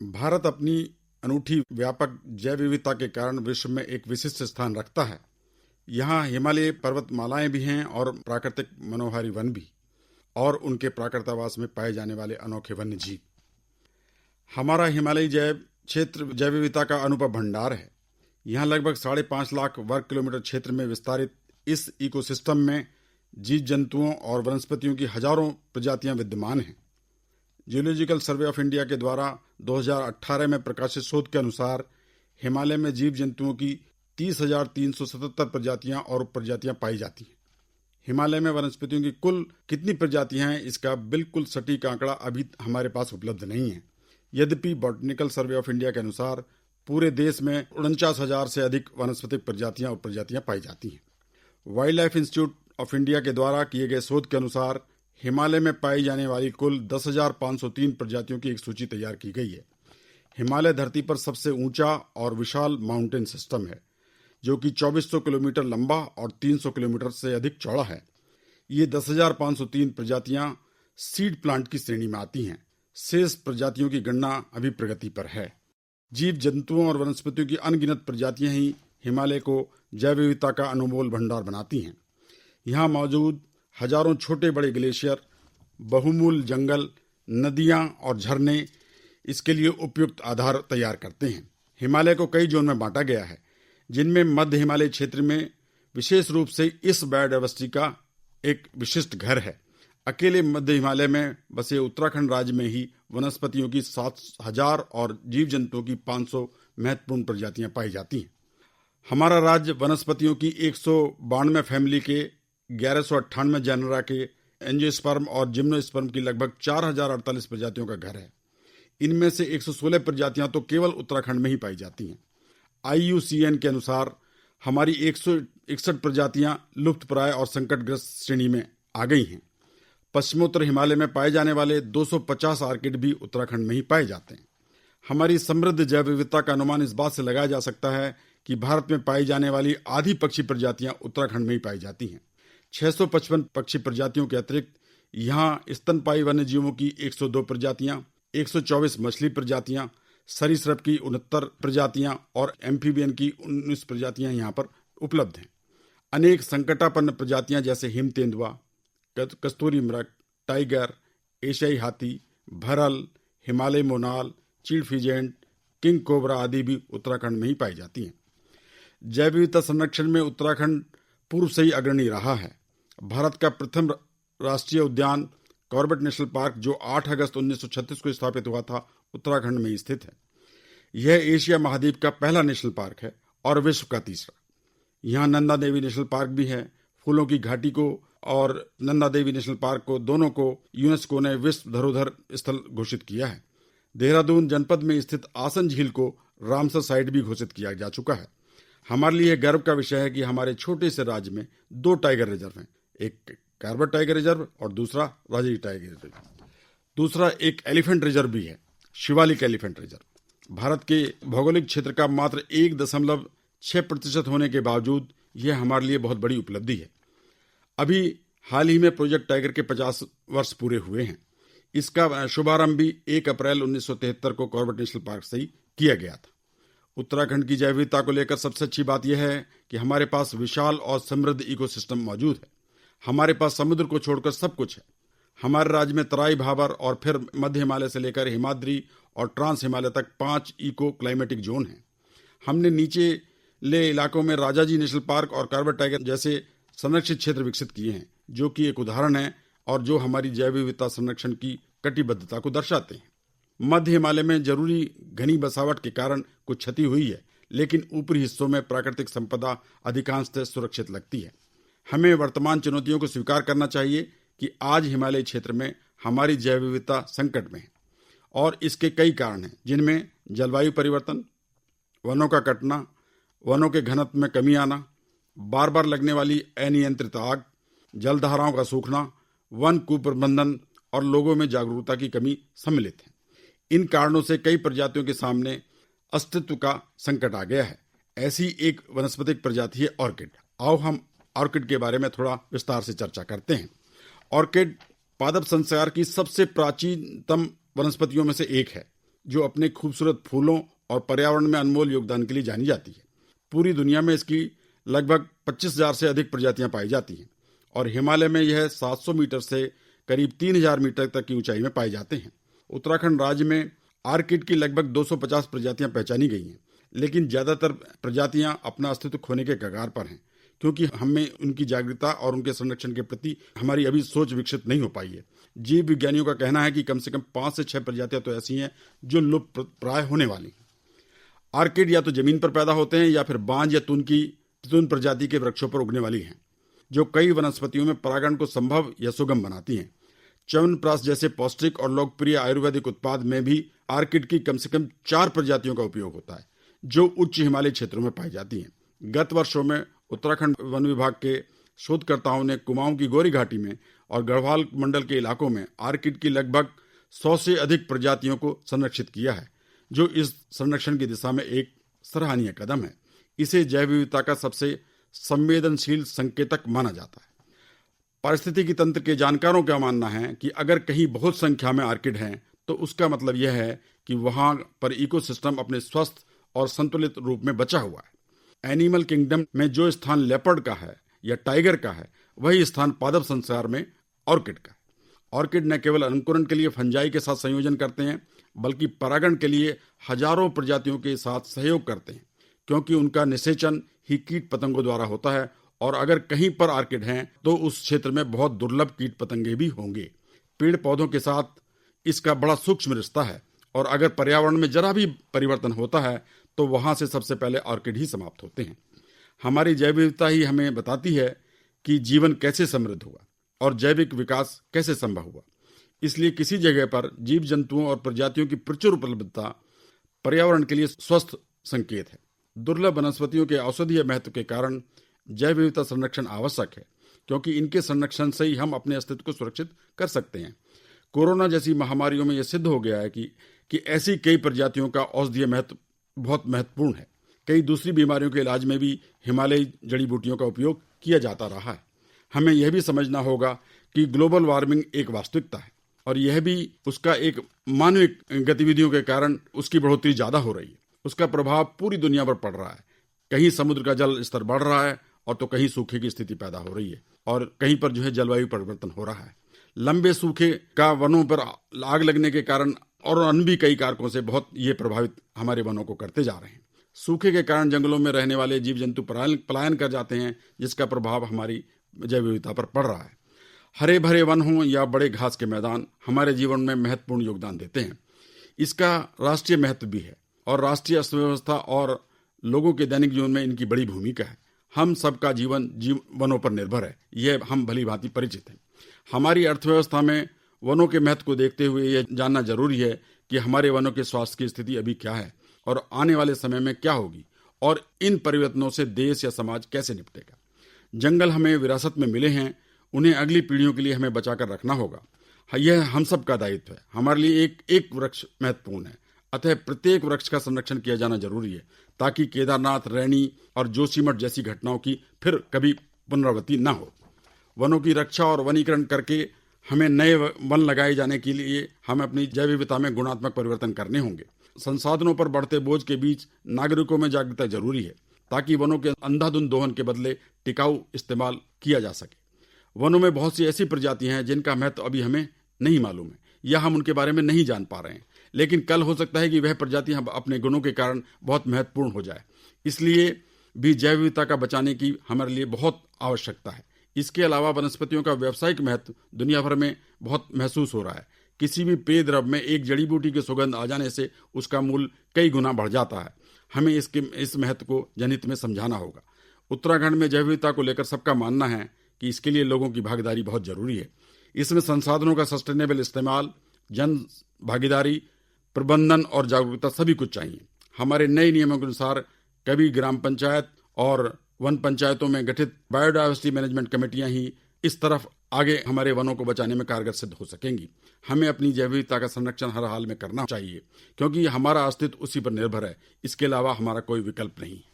भारत अपनी अनूठी व्यापक जैव विविधता के कारण विश्व में एक विशिष्ट स्थान रखता है। यहाँ हिमालय पर्वतमालाएं भी हैं और प्राकृतिक मनोहारी वन भी, और उनके प्राकृतावास में पाए जाने वाले अनोखे वन्य जीव। हमारा हिमालयी जैव क्षेत्र जैव विविधता का अनुभव भंडार है। यहाँ लगभग 5.5 लाख वर्ग किलोमीटर क्षेत्र में विस्तारित इस इकोसिस्टम में जीव जंतुओं और वनस्पतियों की हजारों प्रजातियां विद्यमान हैं। जियोलॉजिकल सर्वे ऑफ इंडिया के द्वारा 2018 में प्रकाशित शोध के अनुसार हिमालय में जीव जंतुओं की 30,377 प्रजातियां और उपप्रजातियां पाई जाती हैं। हिमालय में वनस्पतियों की कुल कितनी प्रजातियां हैं, इसका बिल्कुल सटीक आंकड़ा अभी हमारे पास उपलब्ध नहीं है। यद्यपि बॉटनिकल सर्वे ऑफ इंडिया के अनुसार पूरे देश में 49,000 से अधिक वनस्पतिक प्रजातियां और प्रजातियां पाई जाती हैं। Wild life institute of India के द्वारा किए गए शोध के अनुसार हिमालय में पाई जाने वाली कुल 10,503 प्रजातियों की एक सूची तैयार की गई है। हिमालय धरती पर सबसे ऊंचा और विशाल माउंटेन सिस्टम है, जो कि 2400 किलोमीटर लंबा और 300 किलोमीटर से अधिक चौड़ा है। ये 10,503 प्रजातियां सीड प्लांट की श्रेणी में आती हैं। शेष प्रजातियों की गणना अभी प्रगति पर है। जीव जंतुओं और वनस्पतियों की अनगिनत प्रजातियां ही हिमालय को जैव विविधता का अनमोल भंडार बनाती हैं। यहाँ मौजूद हजारों छोटे बड़े ग्लेशियर, बहुमूल जंगल, नदियां और झरने इसके लिए उपयुक्त आधार तैयार करते हैं। हिमालय को कई जोन में बांटा गया है, जिनमें मध्य हिमालय क्षेत्र में विशेष रूप से इस बायोडायवर्सिटी का एक विशिष्ट घर है। अकेले मध्य हिमालय में बसे उत्तराखंड राज्य में ही वनस्पतियों की 7,000 और जीव जंतुओं की 500 महत्वपूर्ण प्रजातियां पाई जाती हैं। हमारा राज्य वनस्पतियों की 192 फैमिली के 1198 जेनरा के एंजियोस्पर्म और जिम्नोस्पर्म की लगभग 4,048 प्रजातियों का घर है। इनमें से 116 प्रजातियां तो केवल उत्तराखंड में ही पाई जाती हैं। IUCN के अनुसार हमारी 161 प्रजातियां लुप्तप्राय और संकटग्रस्त श्रेणी में आ गई हैं। पश्चिमोत्तर हिमालय में पाए जाने वाले 250 आर्किड भी उत्तराखंड में ही पाए जाते हैं। हमारी समृद्ध जैव विविधता का अनुमान इस बात से लगाया जा सकता है कि भारत में पाई जाने वाली आधी पक्षी प्रजातियां उत्तराखंड में ही पाई जाती हैं। 655 पक्षी प्रजातियों के अतिरिक्त यहाँ स्तनपायी वन्य जीवों की 102 प्रजातियां, 124 मछली प्रजातियां, सरीसृप की 69 प्रजातियां और एम्फीबियन की 19 प्रजातियां यहाँ पर उपलब्ध हैं। अनेक संकटापन्न प्रजातियां जैसे हिम तेंदुआ, कस्तूरी मृग, टाइगर, एशियाई हाथी, भरल, हिमालय मोनाल, चीड़ फिजेंट, किंग कोबरा आदि भी उत्तराखंड में ही पाई जाती हैं। जैव विविधता संरक्षण में उत्तराखंड पूर्व से ही अग्रणी रहा है। भारत का प्रथम राष्ट्रीय उद्यान कॉर्बेट नेशनल पार्क, जो 8 अगस्त 1936 को स्थापित हुआ था, उत्तराखंड में स्थित है। यह एशिया महाद्वीप का पहला नेशनल पार्क है और विश्व का तीसरा। यहाँ नंदा देवी नेशनल पार्क भी है। फूलों की घाटी को और नंदा देवी नेशनल पार्क को दोनों को यूनेस्को ने विश्व धरोहर स्थल घोषित किया है। देहरादून जनपद में स्थित आसन झील को रामसर साइट भी घोषित किया जा चुका है। हमारे लिए गर्व का विषय है कि हमारे छोटे से राज्य में 2 टाइगर रिजर्व हैं, एक कॉर्बेट टाइगर रिजर्व और दूसरा राजरी टाइगर रिजर्व। दूसरा एक एलिफेंट रिजर्व भी है, शिवालिक एलिफेंट रिजर्व। भारत के भौगोलिक क्षेत्र का मात्र 1.6% होने के बावजूद यह हमारे लिए बहुत बड़ी उपलब्धि है। अभी हाल ही में प्रोजेक्ट टाइगर के 50 वर्ष पूरे हुए हैं। इसका शुभारंभ भी 1 अप्रैल 1973 को कॉर्बेट नेशनल पार्क से ही किया गया था। उत्तराखंड की जैव विविधता को लेकर सबसे अच्छी बात यह है कि हमारे पास विशाल और समृद्ध इकोसिस्टम मौजूद है। हमारे पास समुद्र को छोड़कर सब कुछ है। हमारे राज्य में तराई, भाबर और फिर मध्य हिमालय से लेकर हिमाद्री और ट्रांस हिमालय तक 5 इको क्लाइमेटिक जोन हैं। हमने नीचे इलाकों में राजाजी नेशनल पार्क और कॉर्बेट टाइगर जैसे संरक्षित क्षेत्र विकसित किए हैं, जो कि एक उदाहरण है और जो हमारी जैव विविधता संरक्षण की कटिबद्धता को दर्शाते हैं। मध्य हिमालय में जरूरी घनी बसावट के कारण कुछ क्षति हुई है, लेकिन ऊपरी हिस्सों में प्राकृतिक संपदा अधिकांशतः सुरक्षित लगती है। हमें वर्तमान चुनौतियों को स्वीकार करना चाहिए कि आज हिमालय क्षेत्र में हमारी जैव विविधता संकट में है और इसके कई कारण हैं, जिनमें जलवायु परिवर्तन, वनों का कटना, वनों के घनत्व में कमी आना, बार बार लगने वाली अनियंत्रित आग, जलधाराओं का सूखना, वन कुप्रबंधन और लोगों में जागरूकता की कमी सम्मिलित है। इन कारणों से कई प्रजातियों के सामने अस्तित्व का संकट आ गया है। ऐसी एक वनस्पतिक प्रजाति है ऑर्किड। आओ हम ऑर्किड के बारे में थोड़ा विस्तार से चर्चा करते हैं। ऑर्किड पादप संसार की सबसे प्राचीनतम वनस्पतियों में से एक है। जो अपने खूबसूरत फूलों और पर्यावरण में अनमोल योगदान के लिए जानी जाती है। पूरी दुनिया में इसकी लगभग 25,000 से अधिक प्रजातियां पाई जाती हैं और हिमालय में यह 700 मीटर से करीब 3,000 मीटर तक की ऊंचाई में पाए जाते हैं। उत्तराखंड राज्य में आर्किड की लगभग 250 प्रजातियां पहचानी गई हैं, लेकिन ज्यादातर प्रजातियां अपना अस्तित्व खोने के कगार पर हैं, क्योंकि हमें उनकी जागरूकता और उनके संरक्षण के प्रति हमारी अभी सोच विकसित नहीं हो पाई है। जीव विज्ञानियों का कहना है कि कम से कम 5 से 6 प्रजातियां तो ऐसी हैं जो लुप्त प्राय होने वाली हैं। आर्किड या तो जमीन पर पैदा होते हैं या फिर बांज या तुन प्रजाति के वृक्षों पर उगने वाली हैं, जो कई वनस्पतियों में परागण को संभव या सुगम बनाती हैं। च्यवनप्राश जैसे पौष्टिक और लोकप्रिय आयुर्वेदिक उत्पाद में भी आर्किड की कम से कम 4 प्रजातियों का उपयोग होता है, जो उच्च हिमालयी क्षेत्रों में पाई जाती हैं। गत वर्षों में उत्तराखंड वन विभाग के शोधकर्ताओं ने कुमाऊं की गौरी घाटी में और गढ़वाल मंडल के इलाकों में आर्किड की लगभग 100 से अधिक प्रजातियों को संरक्षित किया है, जो इस संरक्षण की दिशा में एक सराहनीय कदम है। इसे जैव विविधता का सबसे संवेदनशील संकेतक माना जाता है। पारिस्थितिकी तंत्र के जानकारों का मानना है कि अगर कहीं बहुत संख्या में आर्किड हैं, तो उसका मतलब यह है कि वहां पर इकोसिस्टम अपने स्वस्थ और संतुलित रूप में बचा हुआ है। एनिमल किंगडम में जो स्थान लेपर्ड का है या टाइगर का है, वही स्थान पादप संसार में ऑर्किड का है। ऑर्किड न केवल अंकुरण के लिए फंजाई के साथ संयोजन करते हैं, बल्कि परागण के लिए हजारों प्रजातियों के साथ सहयोग करते हैं, क्योंकि उनका निषेचन ही कीट पतंगों द्वारा होता है। और अगर कहीं पर आर्किड हैं, तो उस क्षेत्र में बहुत दुर्लभ कीट पतंगे भी होंगे। पेड़ पौधों के साथ इसका बड़ा सूक्ष्म रिश्ता है, और अगर पर्यावरण में जरा भी परिवर्तन होता है, तो वहां से सबसे पहले ऑर्किड ही समाप्त होते हैं। हमारी जैव विविधता ही हमें बताती है कि जीवन कैसे समृद्ध हुआ और जैविक विकास कैसे संभव हुआ। इसलिए किसी जगह पर जीव जंतुओं और प्रजातियों की प्रचुर उपलब्धता पर्यावरण के लिए स्वस्थ संकेत है। दुर्लभ वनस्पतियों के औषधीय महत्व के कारण जैव विविधता संरक्षण आवश्यक है, क्योंकि इनके संरक्षण से ही हम अपने अस्तित्व को सुरक्षित कर सकते हैं। कोरोना जैसी महामारियों में यह सिद्ध हो गया है कि ऐसी कई प्रजातियों का औषधीय महत्व बहुत महत्वपूर्ण है। कई दूसरी बीमारियों के इलाज में भी हिमालयी जड़ी बूटियों का उपयोग किया जाता रहा है। हमें यह भी समझना होगा कि ग्लोबल वार्मिंग एक वास्तविकता है, और यह भी उसका एक मानवीय गतिविधियों के कारण उसकी बढ़ोतरी ज्यादा हो रही है। उसका प्रभाव पूरी दुनिया पर पड़ रहा है। कहीं समुद्र का जल स्तर बढ़ रहा है, और तो कहीं सूखे की स्थिति पैदा हो रही है, और कहीं पर जलवायु परिवर्तन हो रहा है। लंबे सूखे का वनों पर आग लगने के कारण और अन्य भी कई कारकों से बहुत ये प्रभावित हमारे वनों को करते जा रहे हैं। सूखे के कारण जंगलों में रहने वाले जीव जंतु पलायन कर जाते हैं, जिसका प्रभाव हमारी जैव विविधता पर पड़ रहा है। हरे भरे वन हों या बड़े घास के मैदान हमारे जीवन में महत्वपूर्ण योगदान देते हैं। इसका राष्ट्रीय महत्व भी है, और राष्ट्रीय अर्थव्यवस्था और लोगों के दैनिक जीवन में इनकी बड़ी भूमिका है। हम सबका जीवन वनों पर निर्भर है, यह हम भली भांति परिचित हैं। हमारी अर्थव्यवस्था में वनों के महत्व को देखते हुए यह जानना जरूरी है कि हमारे वनों के स्वास्थ्य की स्थिति अभी क्या है और आने वाले समय में क्या होगी, और इन परिवर्तनों से देश या समाज कैसे निपटेगा। जंगल हमें विरासत में मिले हैं, उन्हें अगली पीढ़ियों के लिए हमें बचाकर रखना होगा। यह हम सब का दायित्व है। हमारे लिए एक वृक्ष महत्वपूर्ण है, अतः प्रत्येक वृक्ष का संरक्षण किया जाना जरूरी है, ताकि केदारनाथ, रैनी और जोशीमठ जैसी घटनाओं की फिर कभी पुनरावृत्ति न हो। वनों की रक्षा और वनीकरण करके हमें नए वन लगाए जाने के लिए हमें अपनी जैव विविधता में गुणात्मक परिवर्तन करने होंगे। संसाधनों पर बढ़ते बोझ के बीच नागरिकों में जागरूकता जरूरी है, ताकि वनों के अंधाधुंध दोहन के बदले टिकाऊ इस्तेमाल किया जा सके। वनों में बहुत सी ऐसी प्रजातियां हैं जिनका महत्व अभी हमें नहीं मालूम है, या हम उनके बारे में नहीं जान पा रहे हैं, लेकिन कल हो सकता है कि वह प्रजातियां अपने गुणों के कारण बहुत महत्वपूर्ण हो जाए। इसलिए भी जैव विविधता का बचाने की हमारे लिए बहुत आवश्यकता है। इसके अलावा वनस्पतियों का व्यावसायिक महत्व दुनिया भर में बहुत महसूस हो रहा है। किसी भी पेय द्रव्य में एक जड़ी बूटी की सुगंध आ जाने से उसका मूल्य कई गुना बढ़ जाता है। हमें इस महत्व को जनहित में समझाना होगा। उत्तराखंड में जैव विविधता को लेकर सबका मानना है कि इसके लिए लोगों की भागीदारी बहुत जरूरी है। इसमें संसाधनों का सस्टेनेबल इस्तेमाल, जन भागीदारी, प्रबंधन और जागरूकता सभी कुछ चाहिए। हमारे नए नियमों के अनुसार कभी ग्राम पंचायत और वन पंचायतों में गठित बायोडायवर्सिटी मैनेजमेंट कमेटियां ही इस तरफ आगे हमारे वनों को बचाने में कारगर सिद्ध हो सकेंगी। हमें अपनी जैव विविधता का संरक्षण हर हाल में करना चाहिए, क्योंकि हमारा अस्तित्व उसी पर निर्भर है। इसके अलावा हमारा कोई विकल्प नहीं है।